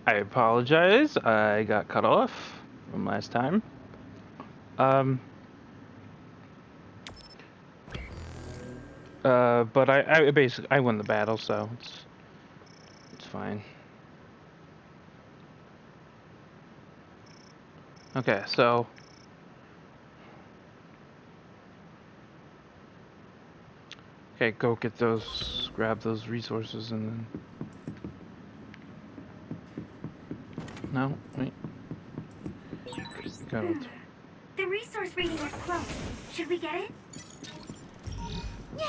I apologize. I got cut off from last time. But I basically I won the battle, so it's fine. Okay, so okay, go get those, grab those resources, and then no, wait, go. The resource reading is close. Should we get it? Yeah.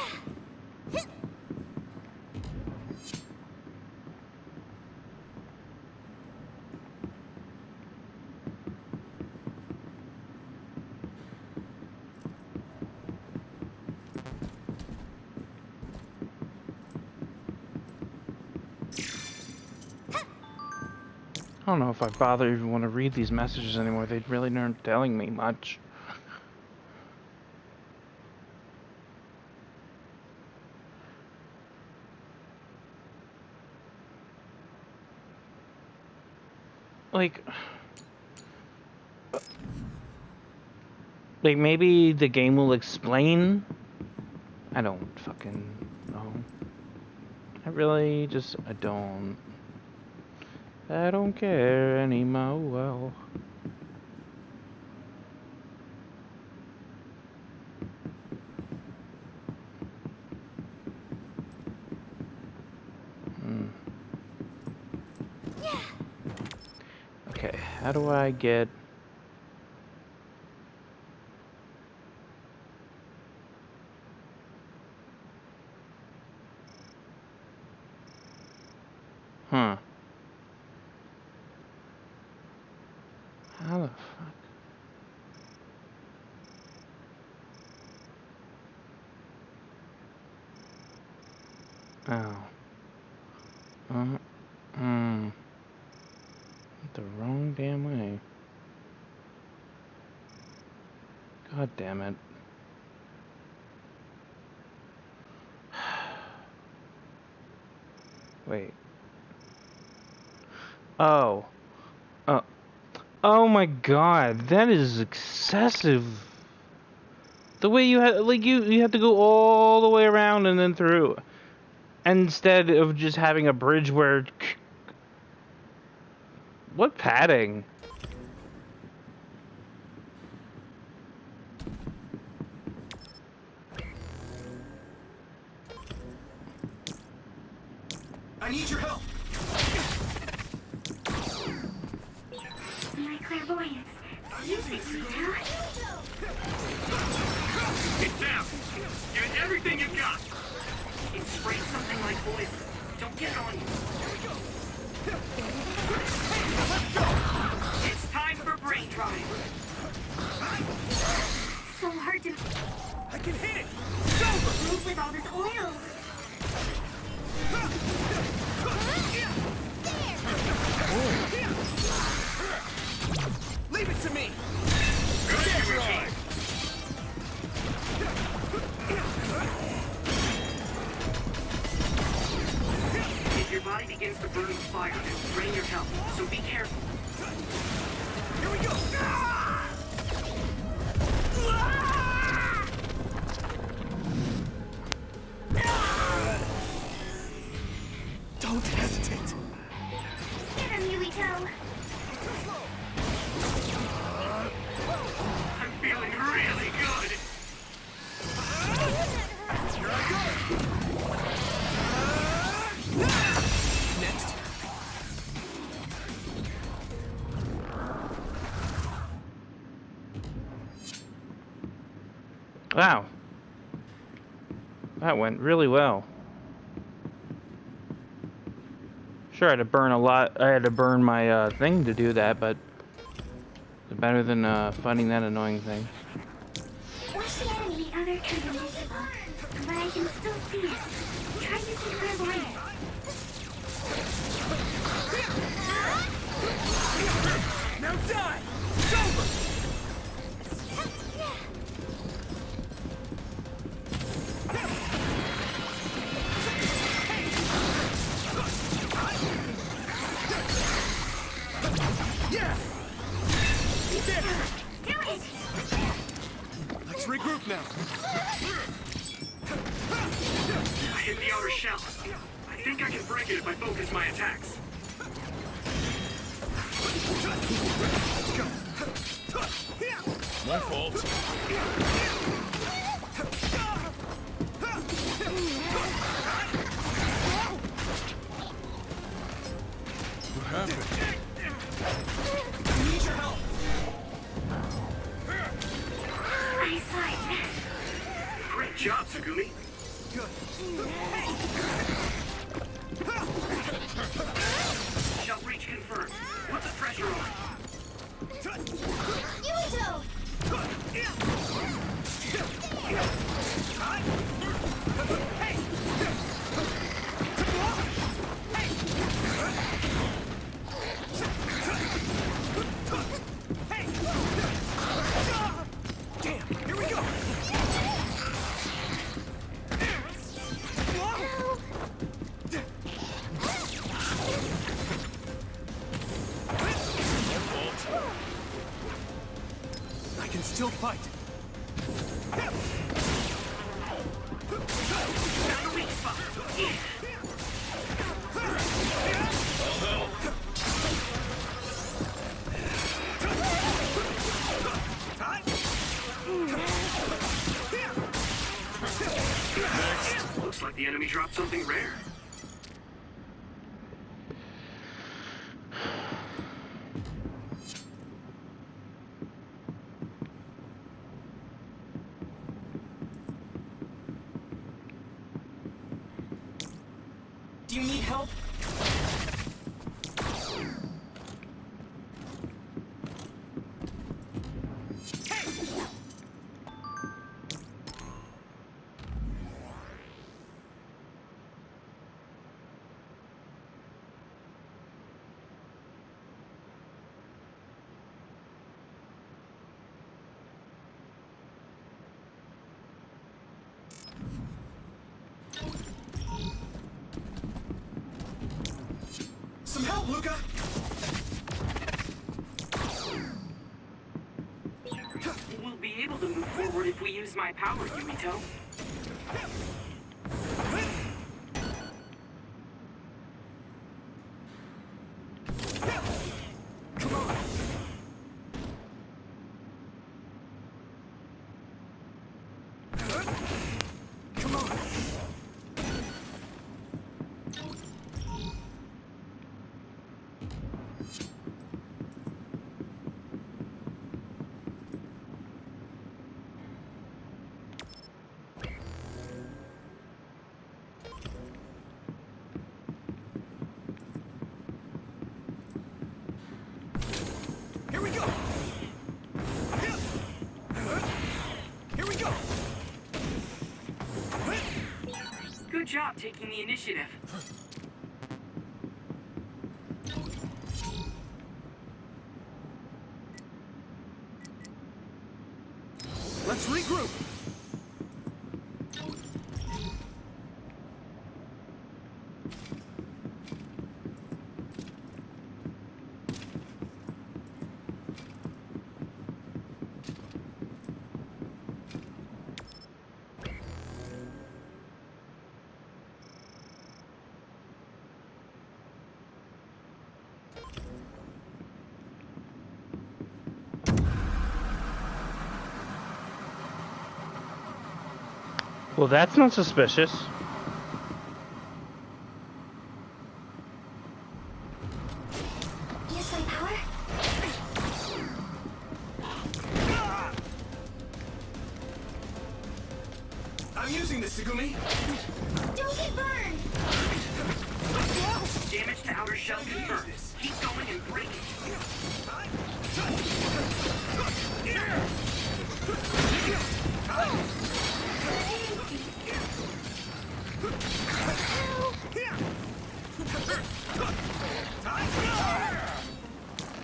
I don't know if I bother even want to read these messages anymore. They really aren't telling me much. Like maybe the game will explain. I don't fucking know. I don't care anymore. Well. Yeah. Okay, how do I get... Huh. How the fuck? Oh. The wrong damn way. God damn it. Wait. Oh. Oh my god, that is excessive. The way you had, like, you had to go all the way around and then through. Instead of just having a bridge where... What padding? I need your help. My clairvoyance. You think so too? Get down. Give it everything you've got. It sprays something like oil. Don't get it on you. It's time for brain drive. So hard to I can hit it. move with all this oil. Leave it to me. If your body begins to burn with fire, it'll drain your health, so be careful. Here we go. Don't hesitate. Get him, Yui-Toe. I'm feeling really good. Here I go. Next. Wow. That went really well. Sure, I had to burn a lot. I had to burn my thing to do that, but it's better than fighting that annoying thing. Watch the enemy other turn invisible, but I can still see it. Try using clairvoyance. Now die. It's over. Now. I hit the outer shell. I think I can break it if I focus my attacks. My fault. What happened? I need your help. Eyesight. Great job, Tsugumi. Good. Shell breach confirmed. Put the pressure on. Yuito! Damn, here we go. I can still fight. Found a weak spot. Yeah. Looks like the enemy dropped something rare. Do you need help? Some help, Luca! We'll be able to move forward if we use my power, Yumito. Come on! Come on! Here we go! Here we go! Good job taking the initiative. Let's regroup! Well, that's not suspicious. Use my power? I'm using this, Tsugumi! Don't get burned! Damage to outer shell confirmed. Keep going and break it.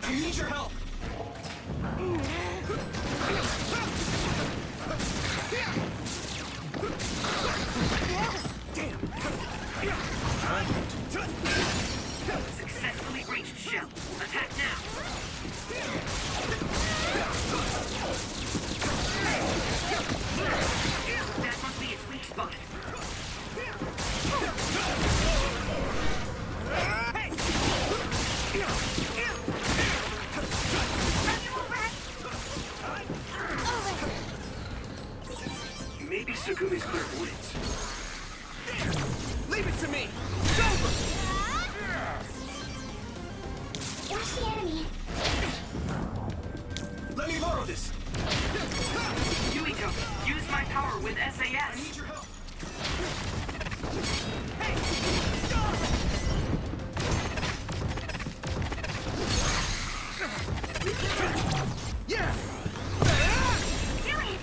I need your help! Successfully breached shell. Attack now. That must be its weak spot. Maybe Segumi's clairvoyance. Leave it to me! It's over! Watch the enemy. Let me borrow this! Yuito, use my power with I SAS. need your help! Yeah! Do it!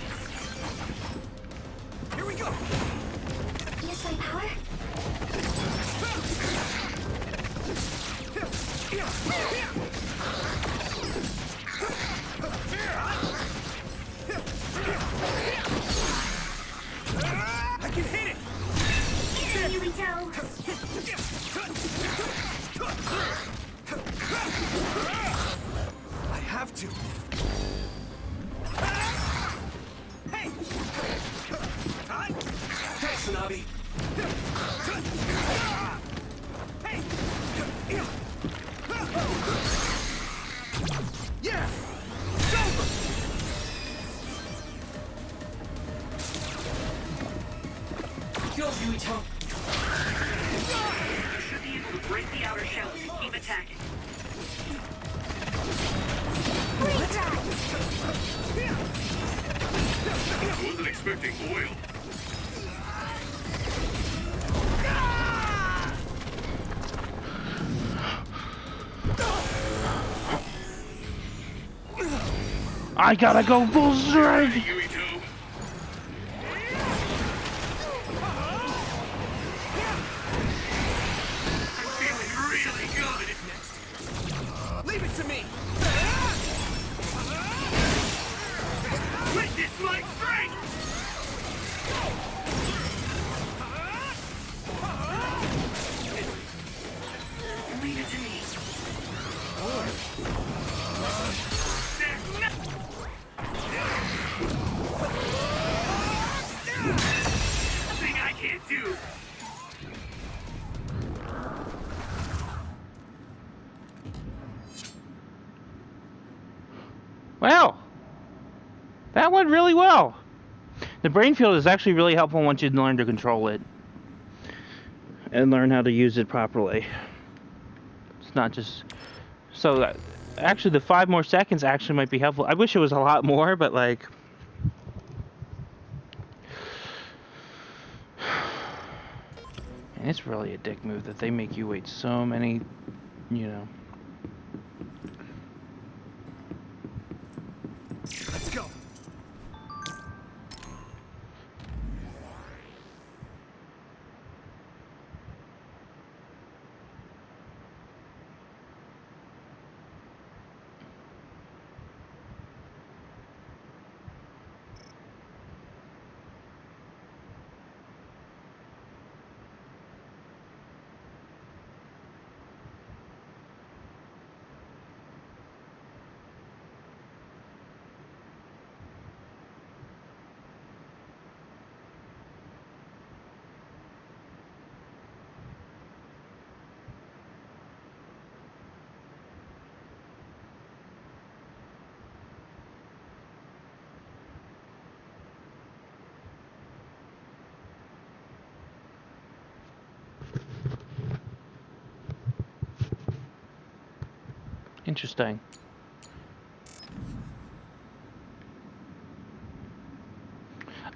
Here we go! Use my power. I can hit it! Here we go. I have to. Hey! Thanks, Tsunabi. Hey! Yeah! It's over! Go, Yuito! You should be able to break the outer shell if you keep attacking. I wasn't expecting oil. I gotta go full strength. Yuito. I'm feeling really good. Leave it to me! Witness my strength! Leave it to me. There's nothing I can't do. Well, that went really well. The brain field is actually really helpful once you learn to control it and learn how to use it properly. It's not just so that actually the 5 more seconds actually might be helpful. I wish it was a lot more, but like and it's really a dick move that they make you wait so many, you know. Let's go! Interesting.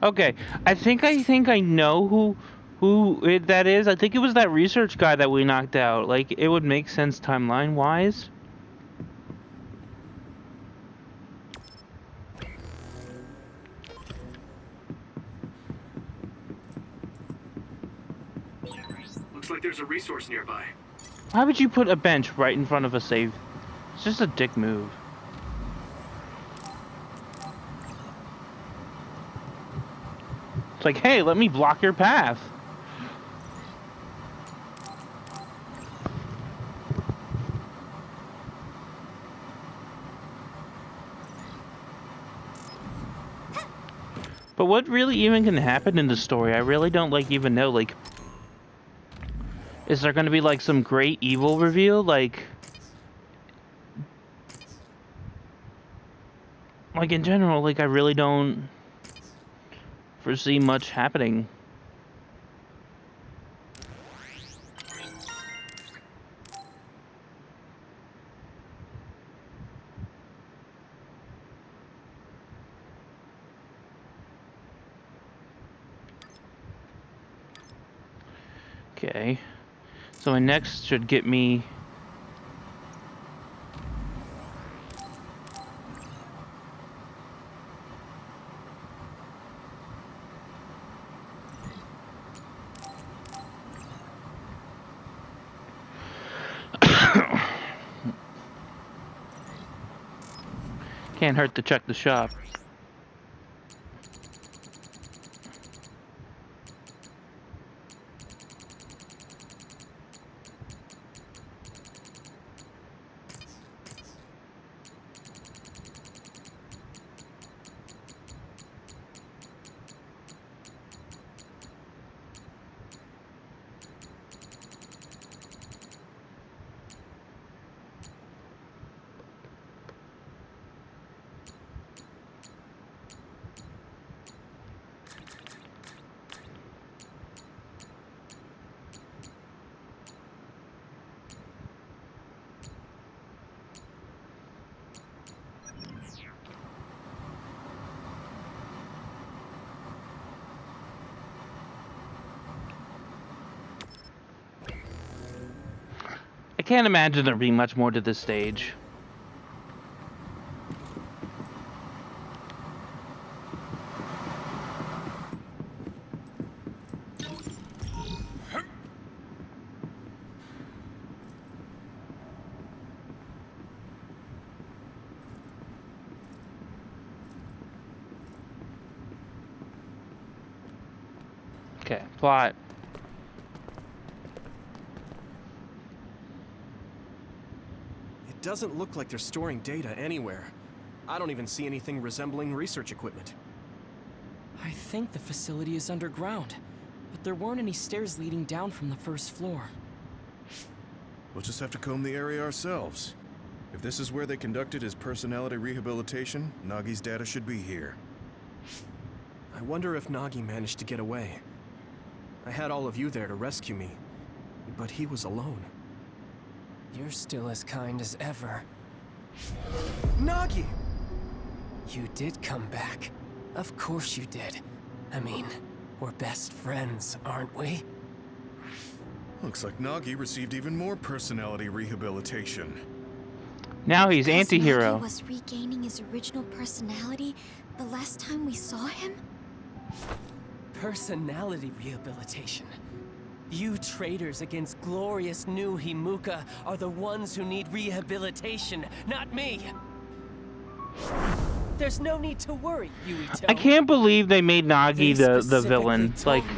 Okay, I think I know that is. I think it was that research guy that we knocked out. Like, it would make sense timeline wise. Looks like there's a resource nearby. Why would you put a bench right in front of a save? It's just a dick move. It's like, hey, let me block your path. But what really even can happen in the story? I really don't like even know. Like, is there going to be like some great evil reveal? Like in general, like I really don't foresee much happening. Okay, so my next should get me can't hurt to check the shop. I can't imagine there being much more to this stage. Okay, plot. It doesn't look like they're storing data anywhere. I don't even see anything resembling research equipment. I think the facility is underground, but there weren't any stairs leading down from the first floor. We'll just have to comb the area ourselves. If this is where they conducted his personality rehabilitation, Nagi's data should be here. I wonder if Nagi managed to get away. I had all of you there to rescue me, but he was alone. You're still as kind as ever. Nagi! You did come back. Of course you did. I mean, we're best friends, aren't we? Looks like Nagi received even more personality rehabilitation. Now he's Because anti-hero. Nagi was regaining his original personality the last time we saw him? Personality rehabilitation. You traitors against glorious new Himuka are the ones who need rehabilitation, not me. There's no need to worry, Yuito. I can't believe they made Nagi They the specifically villain. told Like, me,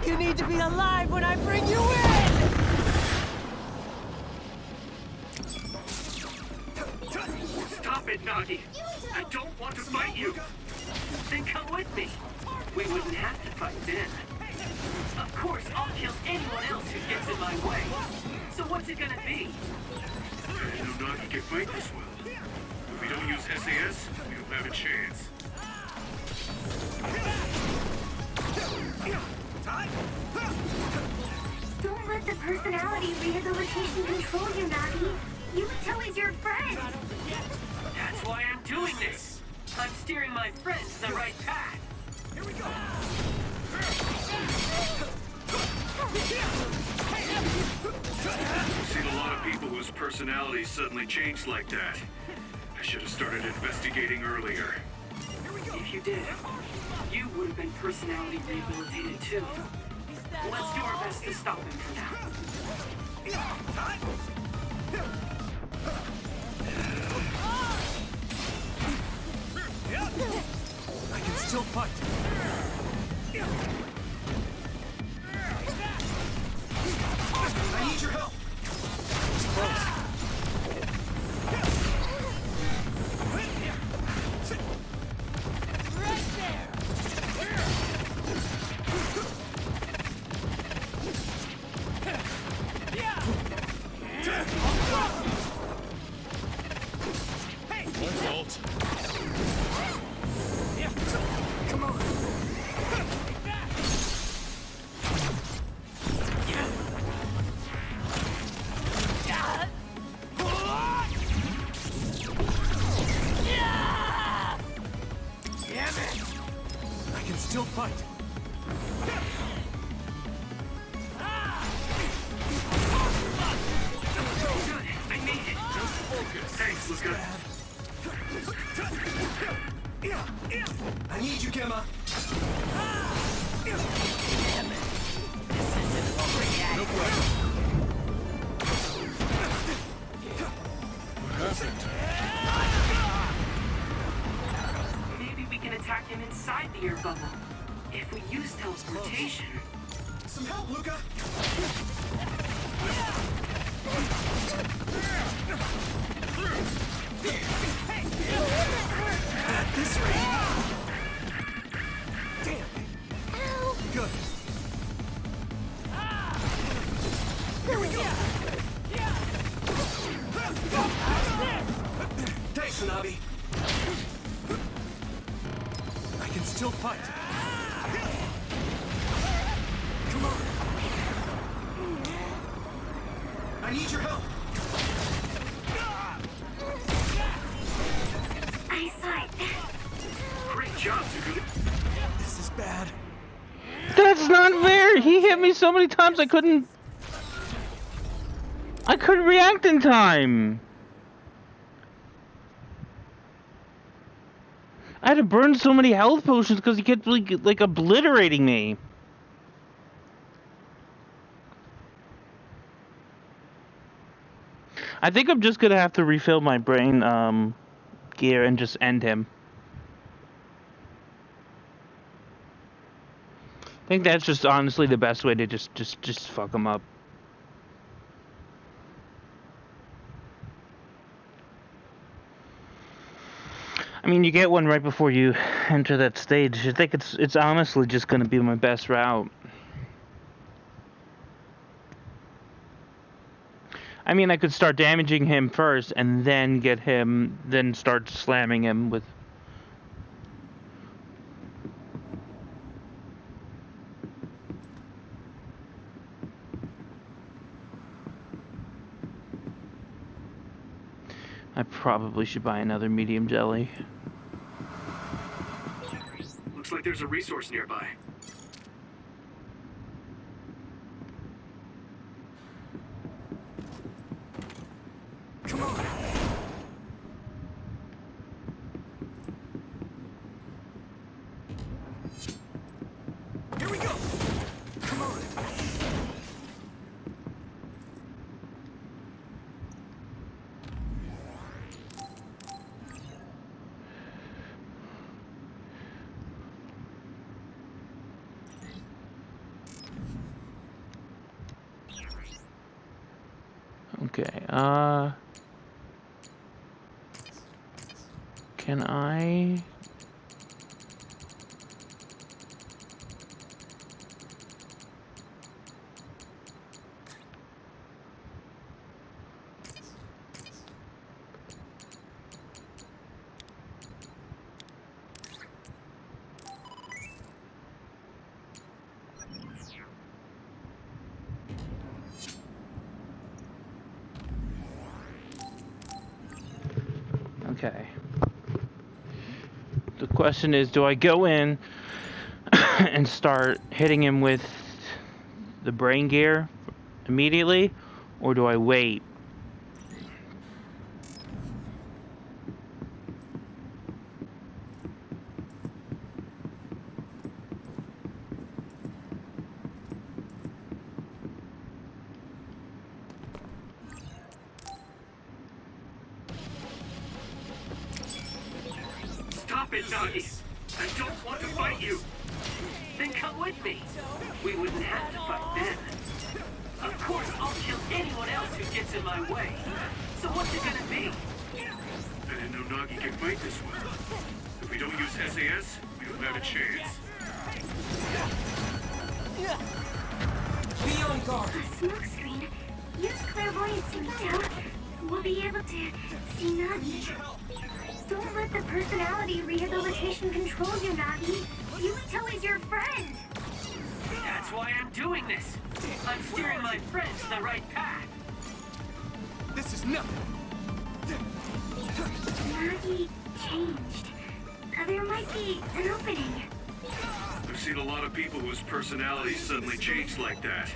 you need to be alive when I bring you in! Stop it, Nagi! I don't want to fight you! Then come with me! We wouldn't have to fight then. Of course, I'll kill anyone else who gets in my way. So what's it gonna be? I didn't know Nagi can fight this well. If we don't use SAS, we don't have a chance. Don't let the personality rehabilitation control you, Nagi. Yuito is your friend. That's why I'm doing this. I'm steering my friends the right path. Here we go. I've seen a lot of people whose personalities suddenly changed like that. I should have started investigating earlier. If you did, you would have been personality rehabilitated too. Let's do our best to stop him for now. I can still fight. I need your help. It's close. fight. Good, I made it. Just focus. Thanks, Luca. I need you, Gemma. No problem. Maybe we can attack him inside the air bubble. If we use teleportation. Some help, Luca. At this rate. Damn. Good. Here we go. Thanks, Hanabi. I can still fight. Come on. I need your help. I saw it. Great job, Sukuna. This is bad. That's not fair! He hit me so many times I couldn't react in time! I had to burn so many health potions because he kept like obliterating me. I think I'm just gonna have to refill my brain gear and just end him. I think that's just honestly the best way to just fuck him up. I mean, you get one right before you enter that stage. I think it's honestly just gonna be my best route. I mean, I could start damaging him first and then get him, then start slamming him with... I probably should buy another medium jelly. Looks like there's a resource nearby. Come on. Here we go. Come on. Okay, can I... Okay. The question is, do I go in and start hitting him with the brain gear immediately, or do I wait? Stop it, Nagi! I don't want to fight you! Then come with me! We wouldn't have to fight then. Of course, I'll kill anyone else who gets in my way. So what's it gonna be? I didn't know Nagi can fight this well. If we don't use SAS, we don't have a chance. Be on guard. A smoke screen. Use clairvoyancy, Mito. We'll be able to see Nagi. Don't let the personality rehabilitation control you, Nagi. You tell he's your friend. That's why I'm doing this. I'm steering my friends the right path. This is nothing. Nagi changed. There might be an opening. There's I've seen a lot of people whose personalities suddenly changed like that.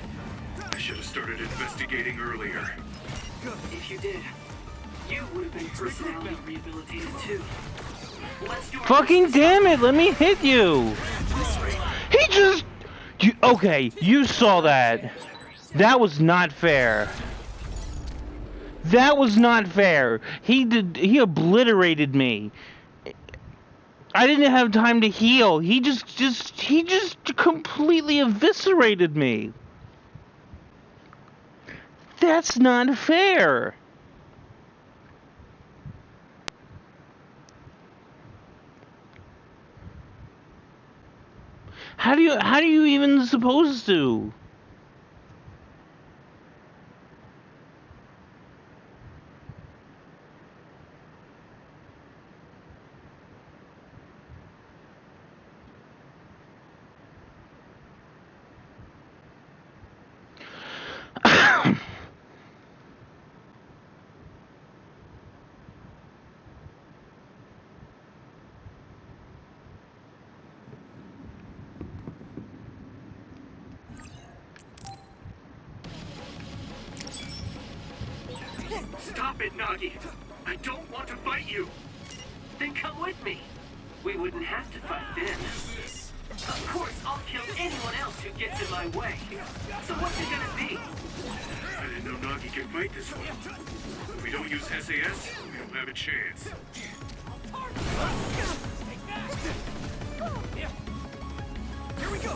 I should have started investigating earlier. If you did, you would have been personality rehabilitated too. Let's do our Fucking damn it, let me hit you! He just... okay, you saw that. That was not fair. That was not fair. He obliterated me. I didn't have time to heal. He just completely eviscerated me. That's not fair. How do you even supposed to? Stop it, Nagi! I don't want to fight you! Then come with me. We wouldn't have to fight then. Of course, I'll kill anyone else who gets in my way. So what's it gonna be? I didn't know Nagi could fight this one. If we don't use SAS, we don't have a chance. Here we go!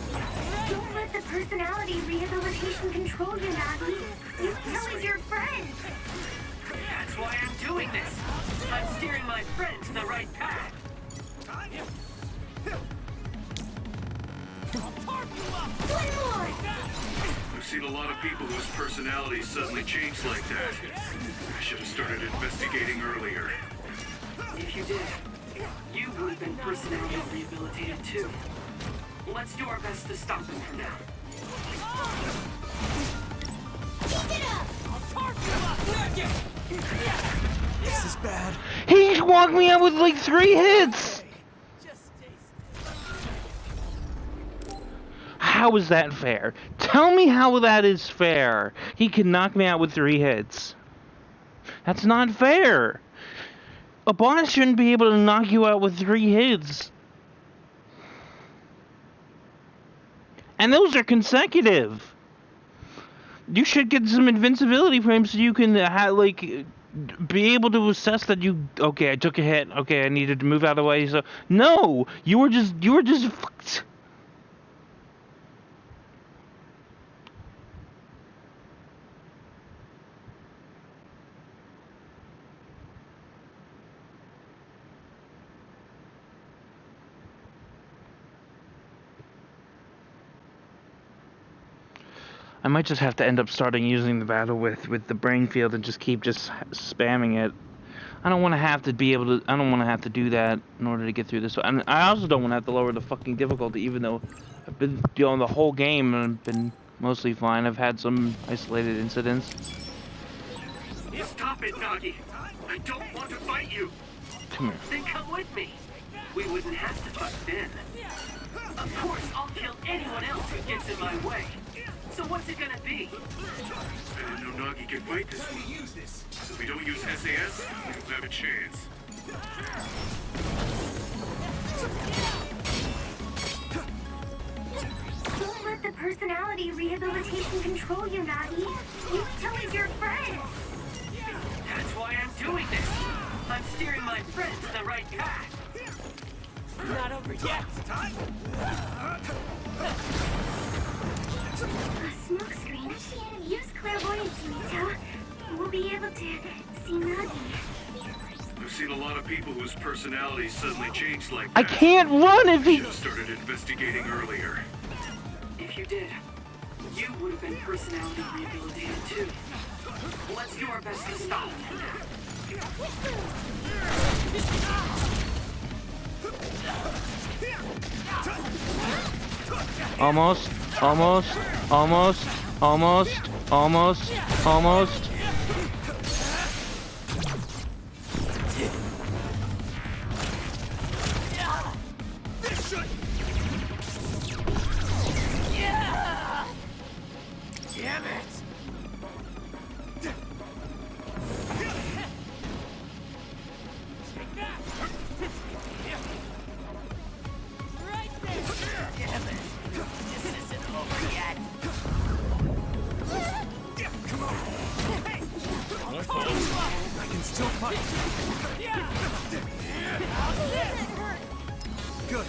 Don't let the personality rehabilitation control you, Nagi. You can tell he's your friend. That's why I'm doing this. I'm steering my friend to the right path. One more. I've seen a lot of people whose personalities suddenly changed like that. I should have started investigating earlier. If you did, you would have been personality rehabilitated too. Let's do our best to stop them from now. This is bad. He walked me out with like 3 hits. How is that fair? Tell me how that is fair. He can knock me out with 3 hits. That's not fair. A boss shouldn't be able to knock you out with 3 hits. And those are consecutive. You should get some invincibility frames so you can be able to assess that you. Okay, I took a hit. Okay, I needed to move out of the way. So no, you were just. I might just have to end up starting using the battle with the brain field and just keep spamming it. I don't want to have to be able to. I don't want to have to do that in order to get through this. And I also don't want to have to lower the fucking difficulty, even though I've been doing the whole game and I've been mostly fine. I've had some isolated incidents. Stop it, Nagi! I don't want to fight you! Come here. Then come with me. We wouldn't have to fight then. Of course, I'll kill anyone else who gets in my way. So what's it gonna be? I didn't know Nagi could fight this one. If we don't use SAS, we don't have a chance. Don't let the personality rehabilitation control you, Nagi. You can tell he's your friend. That's why I'm doing this. I'm steering my friend to the right path. Not over yet! A smoke screen. Use clairvoyancy, Mito. We'll be able to see Nagi. I've seen a lot of people whose personalities suddenly changed like I that. can't run if he. Should have started investigating earlier. If you did, you would have been personality rehabilitated too. Let's do our best to stop them. Almost. still fight. Good.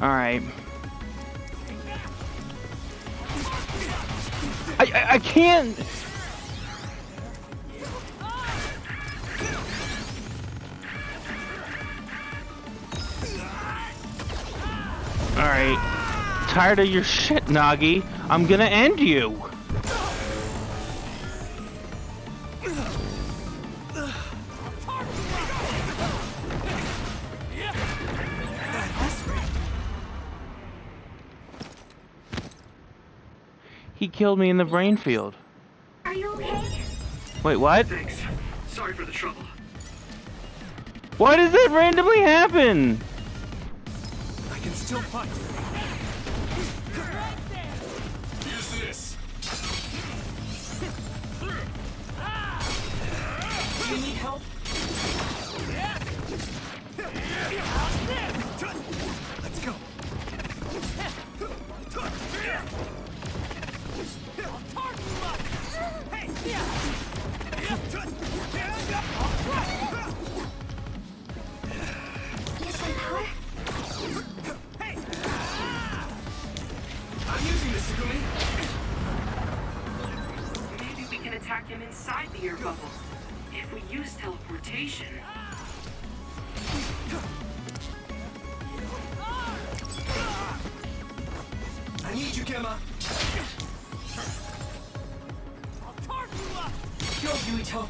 All right. I can't. All right. Tired of your shit, Nagi. I'm gonna end you. He killed me in the brain field. Are you okay? Wait, what? Thanks. Sorry for the trouble. Why does that randomly happen? I can still fight. Use this. Do you need help? Let's go. Use some power? I'm using this, Sugumi. Maybe we can attack him inside the air bubble. If we use teleportation. I need you, Gemma. Go, Yuito.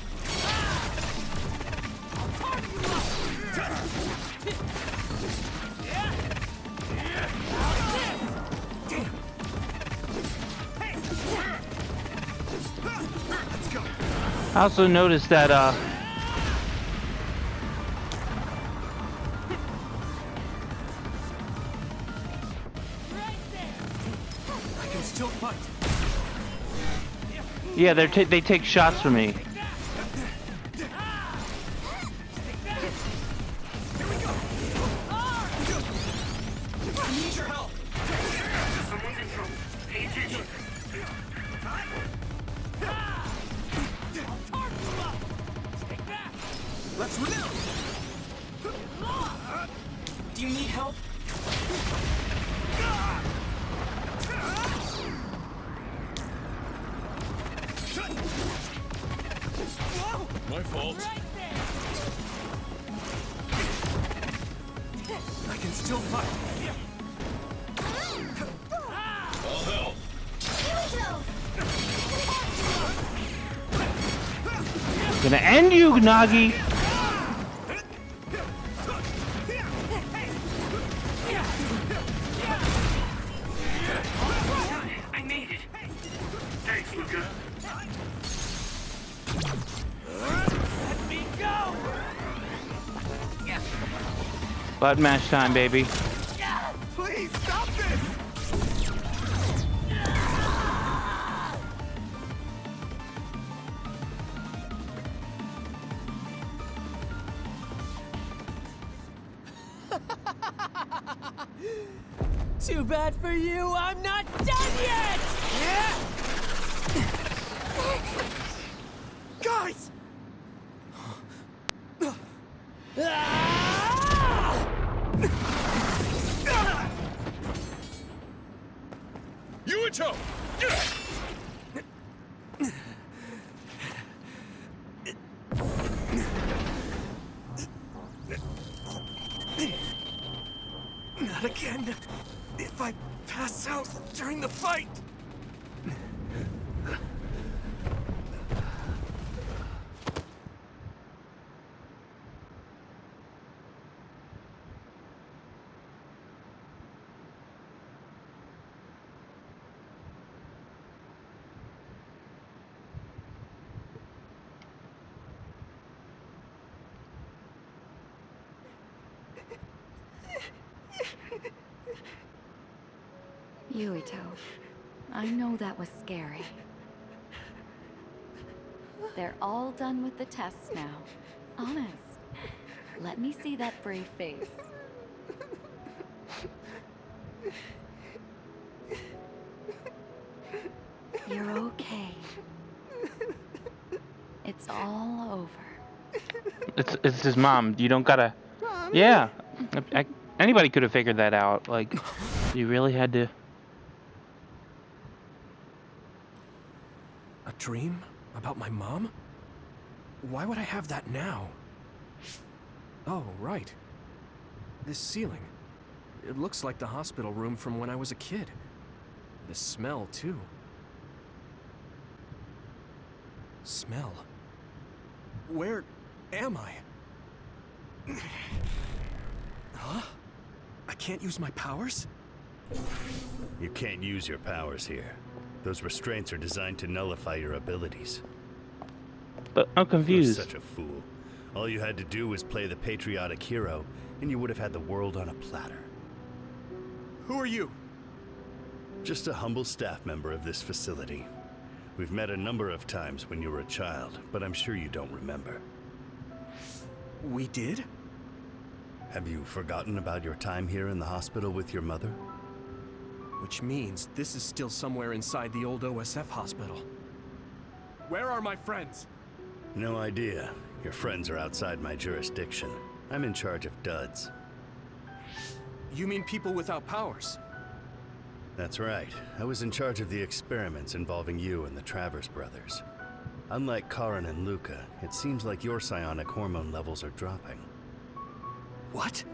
Damn. Let's go. I also noticed that I can still fight. yeah, they take shots from me. I need your help. Someone's in trouble. Pay attention. Let's renew. Do you need help? My fault. I can still fight. I'll help. I'm gonna end you, Nagi. I made it. Thanks, Luca. Let me go! Button mash time, baby. Please stop this. Too bad for you, I'm not done yet! Guys! Yuito! Not again. If I pass out during the fight. Yuito, I know that was scary. They're all done with the tests now. Honest. Let me see that brave face. You're okay. It's all over. It's his mom. You don't gotta. Yeah. Anybody could have figured that out. Like, you really had to. A dream? About my mom? Why would I have that now? Oh, right. This ceiling. It looks like the hospital room from when I was a kid. The smell, too. Smell? Where am I? Huh? I can't use my powers? You can't use your powers here. Those restraints are designed to nullify your abilities. But I'm confused. You're such a fool. All you had to do was play the patriotic hero, and you would have had the world on a platter. Who are you? Just a humble staff member of this facility. We've met a number of times when you were a child, but I'm sure you don't remember. We did? Have you forgotten about your time here in the hospital with your mother? Which means this is still somewhere inside the old OSF hospital. Where are my friends? No idea. Your friends are outside my jurisdiction. I'm in charge of duds. You mean people without powers? That's right. I was in charge of the experiments involving you and the Travers brothers. Unlike Karin and Luca, it seems like your psionic hormone levels are dropping. What?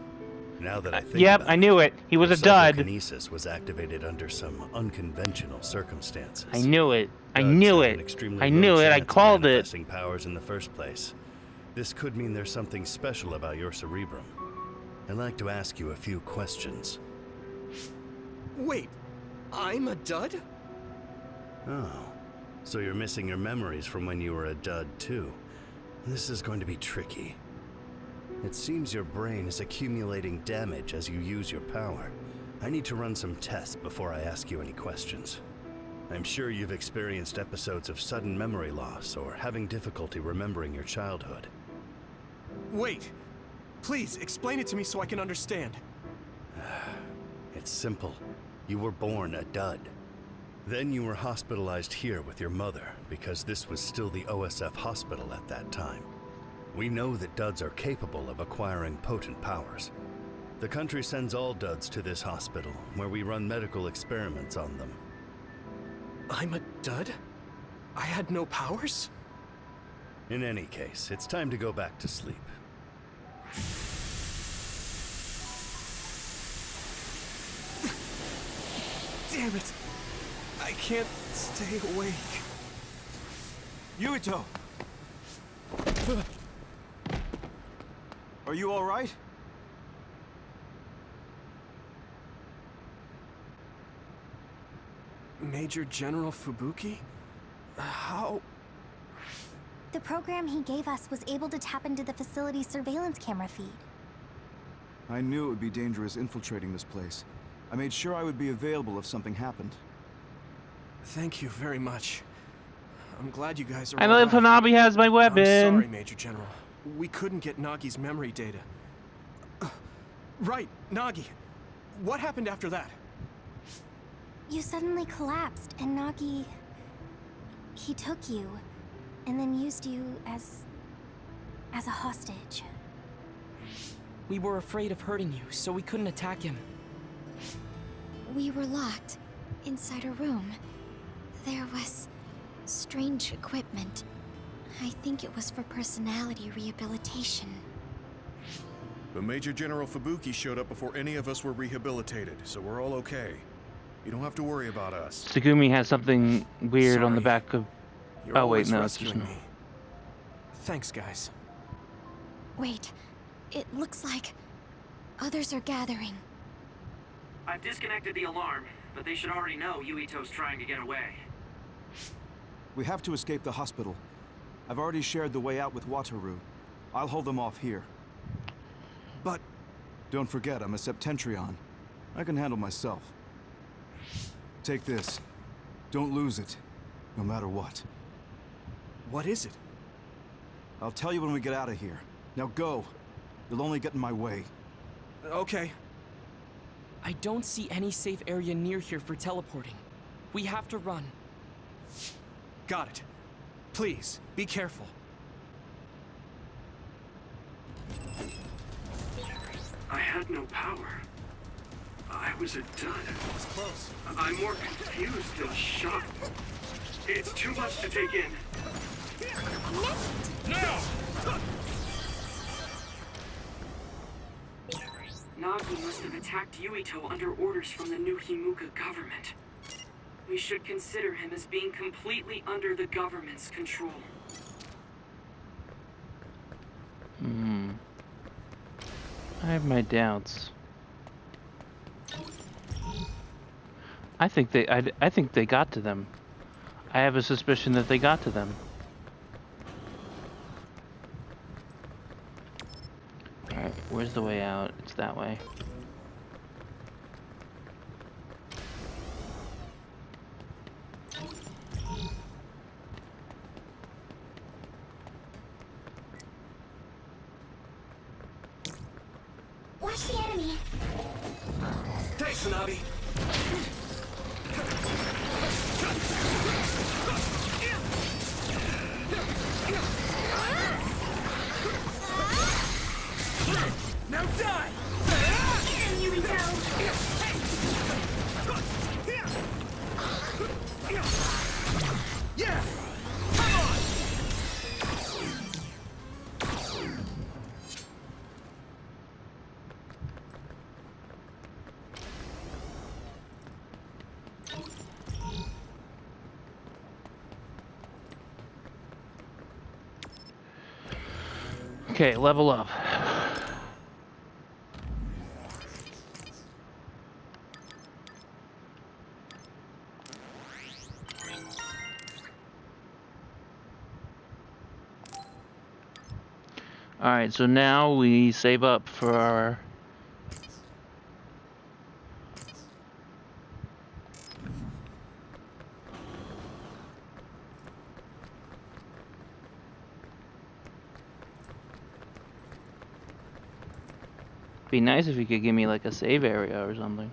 Now that I think Yep, about I knew it. He was a your dud. psychokinesis was activated under some unconventional circumstances. I knew it. I Duds knew have an it. extremely I low knew it. I chance of called it. manifesting powers in the first place. This could mean there's something special about your cerebrum. I'd like to ask you a few questions. Wait, I'm a dud? Oh, so you're missing your memories from when you were a dud too. This is going to be tricky. It seems your brain is accumulating damage as you use your power. I need to run some tests before I ask you any questions. I'm sure you've experienced episodes of sudden memory loss or having difficulty remembering your childhood. Wait, please explain it to me so I can understand. It's simple. You were born a dud. Then you were hospitalized here with your mother because this was still the OSF hospital at that time. We know that duds are capable of acquiring potent powers. The country sends all duds to this hospital, where we run medical experiments on them. I'm a dud? I had no powers? In any case, it's time to go back to sleep. Damn it! I can't stay awake. Yuito! Are you all right? Major General Fubuki? How? The program he gave us was able to tap into the facility's surveillance camera feed. I knew it would be dangerous infiltrating this place. I made sure I would be available if something happened. Thank you very much. I'm glad you guys are I all know right. Hanabi has my weapon. I'm sorry, Major General. We couldn't get Nagi's memory data. Right, Nagi. What happened after that? You suddenly collapsed, and Nagi... he took you, and then used you as a hostage. We were afraid of hurting you, so we couldn't attack him. We were locked inside a room. There was strange equipment. I think it was for personality rehabilitation. But Major General Fubuki showed up before any of us were rehabilitated, so we're all okay. You don't have to worry about us. Tsugumi has something weird on the Sorry. back of... You're Oh, wait, always no, it's just... rescuing me. Thanks, guys. Wait, it looks like others are gathering. I've disconnected the alarm, but they should already know Yuito's trying to get away. We have to escape the hospital. I've already shared the way out with Wataru. I'll hold them off here. But... Don't forget, I'm a Septentrion. I can handle myself. Take this. Don't lose it, no matter what. what is it? I'll tell you when we get out of here. Now go. You'll only get in my way. Okay. I don't see any safe area near here for teleporting. We have to run. Got it. Please, be careful. I had no power. I was a dud. It was close. I'm more confused than shocked. It's too much to take in. Nagi must have attacked Yuito under orders from the new Himuka government. We should consider him as being completely under the government's control. I have my doubts. I think they got to them. I have a suspicion that they got to them. Alright, where's the way out? It's that way. Watch the enemy. Thanks, Tsunabi. Now die! Get him, Yuito. Yeah! Come on! Okay, level up. Alright, so now we save up for our... Be nice if you could give me like a save area or something.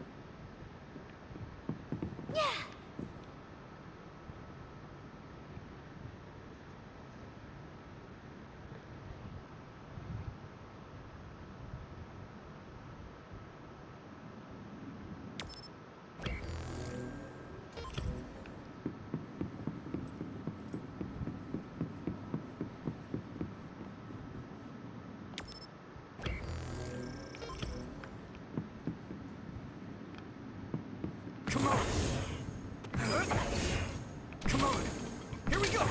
Come on! Come on! Here we go!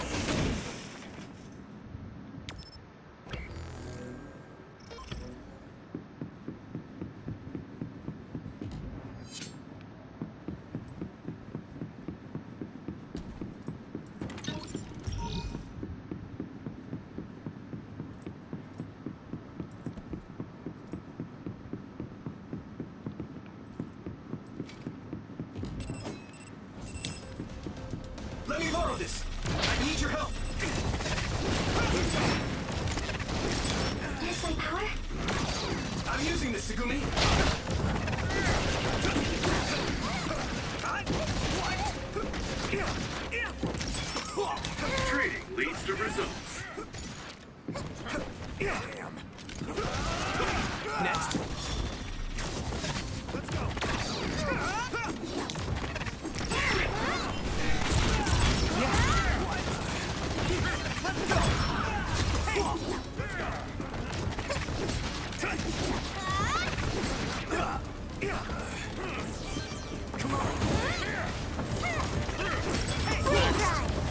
Let me borrow this! I need your help! There's some power. I'm using this, Tsugumi! Trading leads to results. Next! Let's go!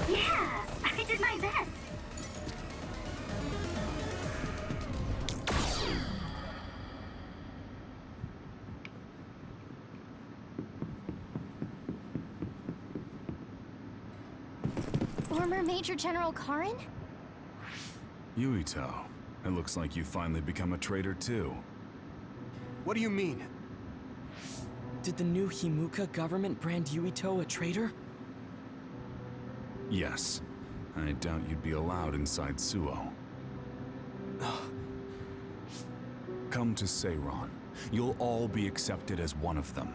Yeah, I did my best. Former Major General Karin? Yuito, it looks like you finally become a traitor too. What do you mean? Did the new Himuka government brand Yuito a traitor? Yes. I doubt you'd be allowed inside Suo. Come to Seiron. You'll all be accepted as one of them.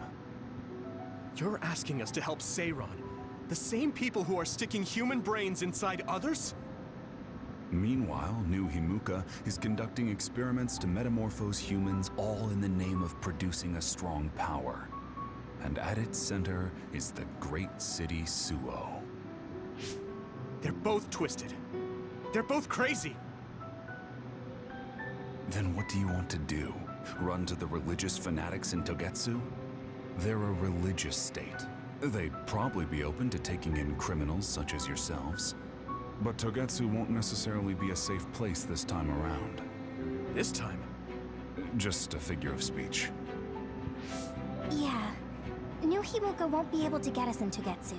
You're asking us to help Seiron? The same people who are sticking human brains inside others? Meanwhile, New Himuka is conducting experiments to metamorphose humans, all in the name of producing a strong power. And at its center is the great city Suo. They're both twisted. They're both crazy. Then what do you want to do? Run to the religious fanatics in Togetsu? They're a religious state. They'd probably be open to taking in criminals such as yourselves. But Togetsu won't necessarily be a safe place this time around. This time? Just a figure of speech. Yeah. New Himuka won't be able to get us in Togetsu.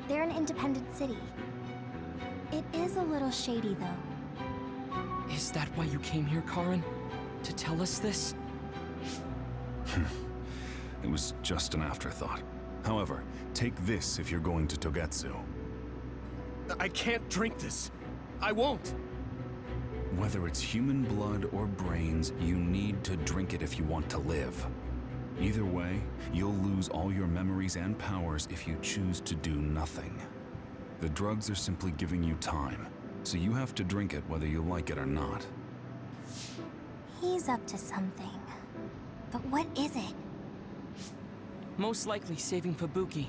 They're an independent city. It is a little shady, though. Is that why you came here, Karin? To tell us this? It was just an afterthought. However, take this if you're going to Togetsu. I can't drink this. I won't. Whether it's human blood or brains, you need to drink it if you want to live. Either way, you'll lose all your memories and powers if you choose to do nothing. The drugs are simply giving you time, so you have to drink it whether you like it or not. He's up to something. But what is it? Most likely saving Fubuki.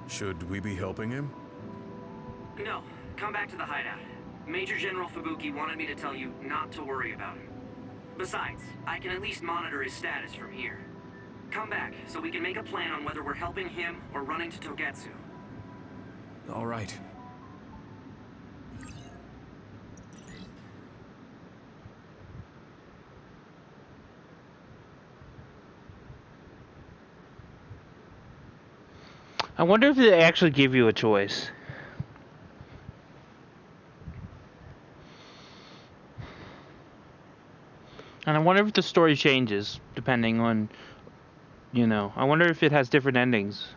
Should we be helping him? No, come back to the hideout. Major General Fubuki wanted me to tell you not to worry about him. Besides, I can at least monitor his status from here. Come back, so we can make a plan on whether we're helping him or running to Togetsu. All right. I wonder if they actually give you a choice. And I wonder if the story changes depending on, I wonder if it has different endings.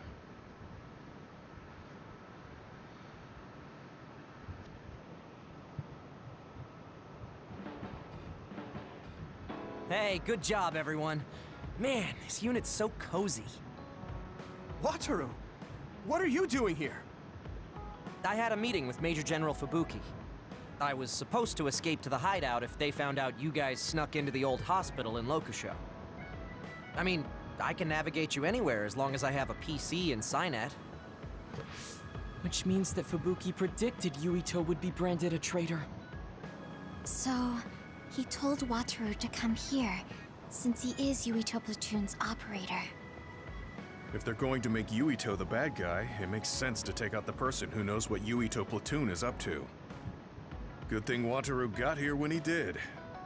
Hey, good job, everyone. Man, this unit's so cozy. Wataru! What are you doing here? I had a meeting with Major General Fubuki. I was supposed to escape to the hideout if they found out you guys snuck into the old hospital in Lokusho. I mean, I can navigate you anywhere as long as I have a PC and Cynet. Which means that Fubuki predicted Yuito would be branded a traitor. So, he told Wataru to come here, since he is Yuito Platoon's operator. If they're going to make Yuito the bad guy, it makes sense to take out the person who knows what Yuito Platoon is up to. Good thing Wataru got here when he did.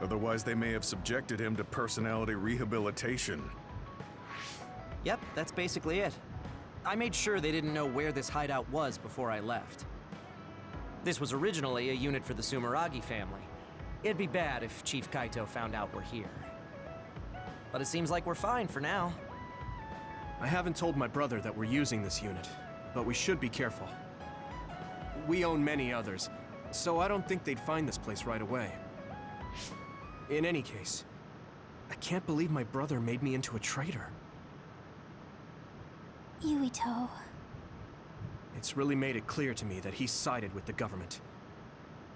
Otherwise, they may have subjected him to personality rehabilitation. Yep, that's basically it. I made sure they didn't know where this hideout was before I left. This was originally a unit for the Sumeragi family. It'd be bad if Chief Kaito found out we're here. But it seems like we're fine for now. I haven't told my brother that we're using this unit, but we should be careful. We own many others, so I don't think they'd find this place right away. In any case, I can't believe my brother made me into a traitor. Yuito. It's really made it clear to me that he sided with the government.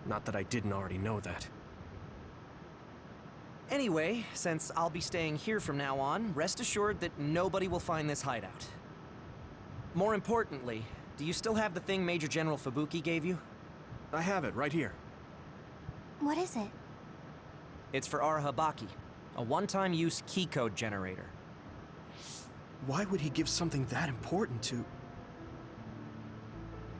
Not that I didn't already know that. Anyway, since I'll be staying here from now on, rest assured that nobody will find this hideout. More importantly, do you still have the thing Major General Fubuki gave you? I have it right here. What is it? It's for Arahabaki, a one-time use key code generator. Why would he give something that important to...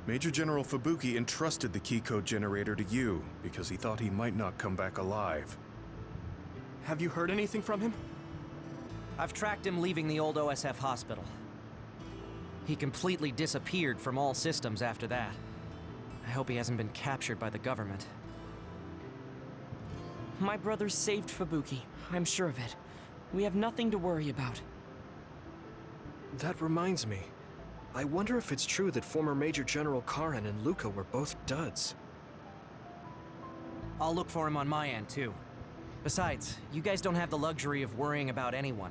Major General Fubuki entrusted the key code generator to you because he thought he might not come back alive. Have you heard anything from him? I've tracked him leaving the old OSF hospital. He completely disappeared from all systems after that. I hope he hasn't been captured by the government. My brother saved Fubuki, I'm sure of it. We have nothing to worry about. That reminds me. I wonder if it's true that former Major General Karin and Luca were both duds. I'll look for him on my end, too. Besides, you guys don't have the luxury of worrying about anyone.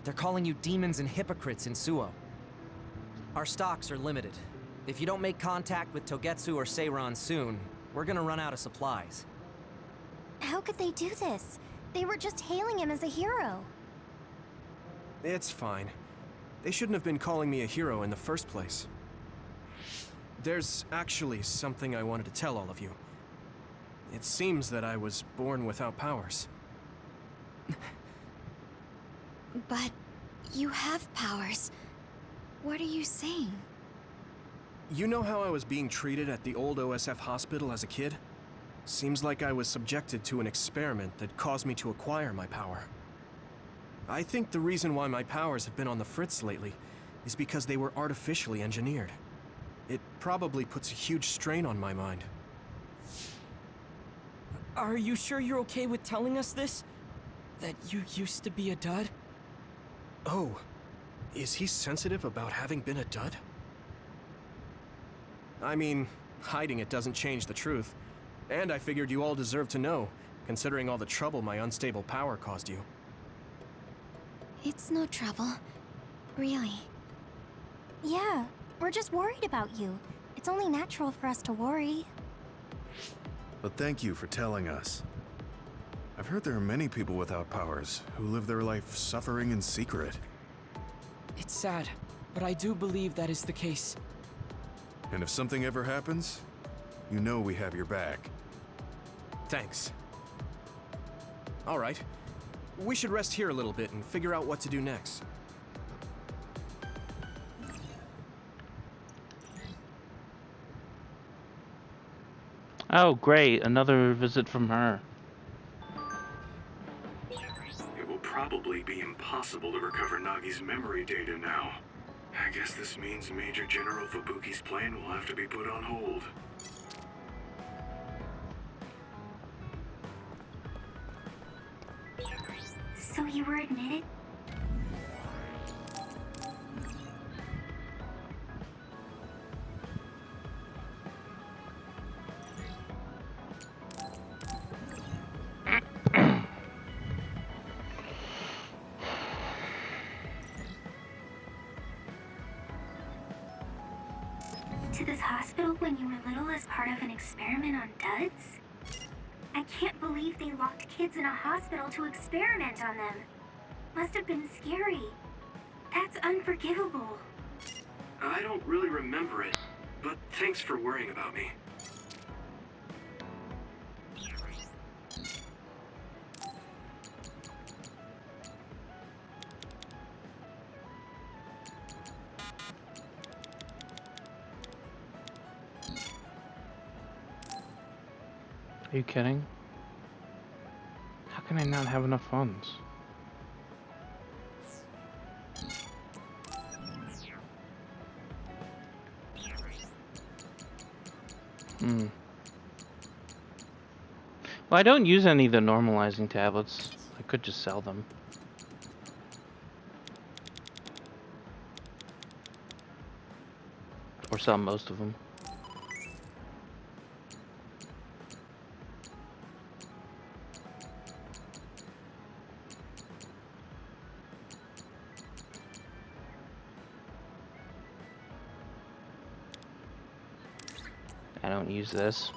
They're calling you demons and hypocrites in Suo. Our stocks are limited. If you don't make contact with Togetsu or Seiran soon, we're We're gonna run out of supplies. How could they do this? They were just hailing him as a hero. It's fine. They shouldn't have been calling me a hero in the first place. There's actually something I wanted to tell all of you. It seems that I was born without powers. But you have powers. What are you saying? You know how I was being treated at the old OSF hospital as a kid? Seems like I was subjected to an experiment that caused me to acquire my power. I think the reason why my powers have been on the fritz lately is because they were artificially engineered. It probably puts a huge strain on my mind. Are you sure you're okay with telling us this? That you used to be a dud? Oh, is he sensitive about having been a dud? I mean, hiding it doesn't change the truth. And I figured you all deserve to know, considering all the trouble my unstable power caused you. It's no trouble. Really. Yeah, we're just worried about you. It's only natural for us to worry. But thank you for telling us. I've heard there are many people without powers who live their life suffering in secret. It's sad, but I do believe that is the case. And if something ever happens, you know we have your back. Thanks. All right. We should rest here a little bit and figure out what to do next. Oh, great. Another visit from her. It will probably be impossible to recover Nagi's memory data now. I guess this means Major General Fubuki's plan will have to be put on hold. So you were admitted? To this hospital when you were little as part of an experiment on duds? I can't believe they locked kids in a hospital to experiment on them. Must have been scary. That's unforgivable. I don't really remember it, but thanks for worrying about me. Are you kidding? How can I not have enough funds? Well, I don't use any of the normalizing tablets. I could just sell them. Or sell most of them. I don't use this.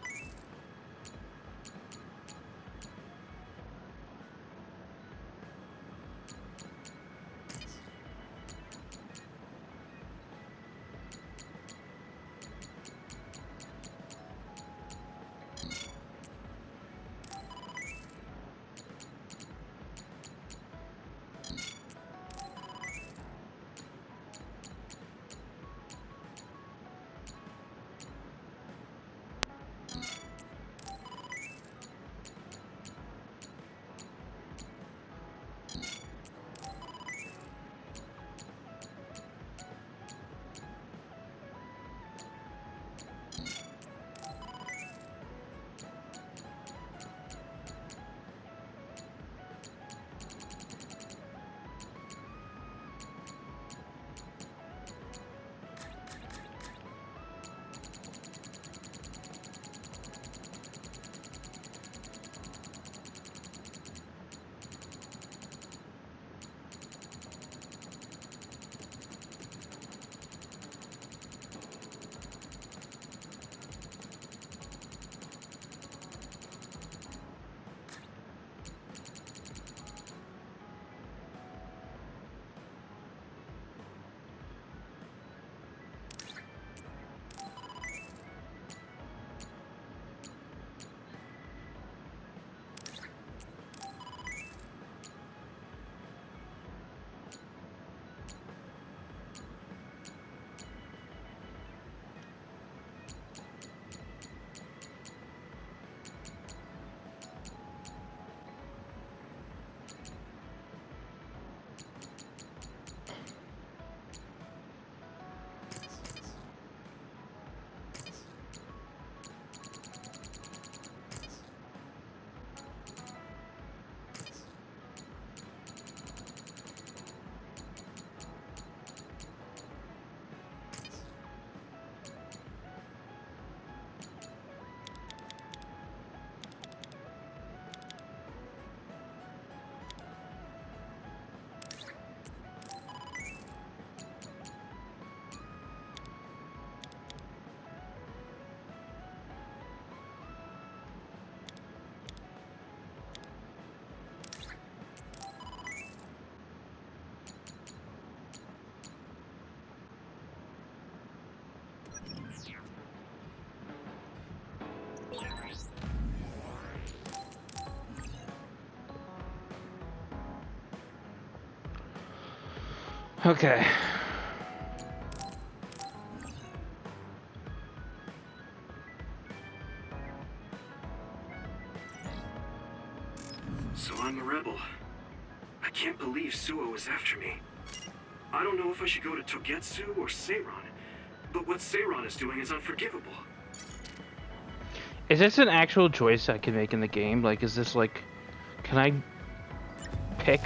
Okay. So I'm a rebel. I can't believe Suo is after me. I don't know if I should go to Togetsu or Seiron, but what Seiron is doing is unforgivable. Is this an actual choice I can make in the game? Like, is this like, can I pick?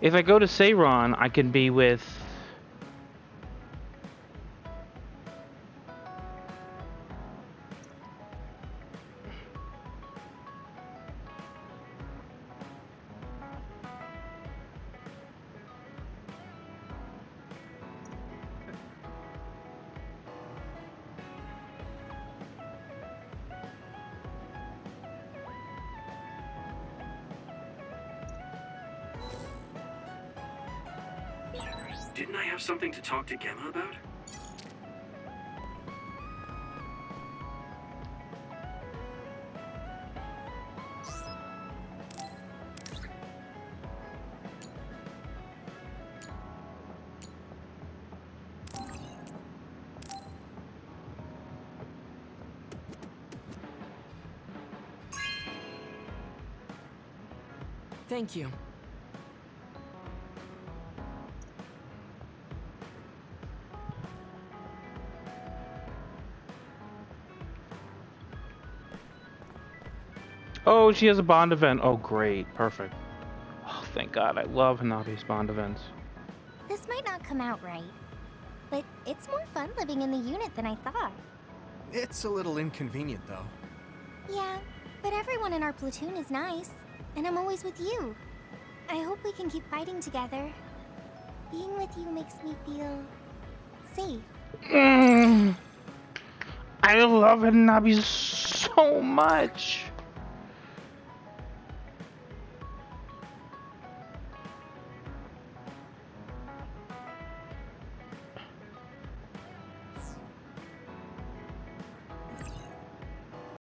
If I go to Seiron, I can be with... Didn't I have something to talk to Gemma about? Thank you. Oh, she has a Bond event. Oh, great. Perfect. Oh, thank God. I love Hanabi's Bond events. This might not come out right, but it's more fun living in the unit than I thought. It's a little inconvenient, though. Yeah, but everyone in our platoon is nice, and I'm always with you. I hope we can keep fighting together. Being with you makes me feel safe. I love Hanabi so much.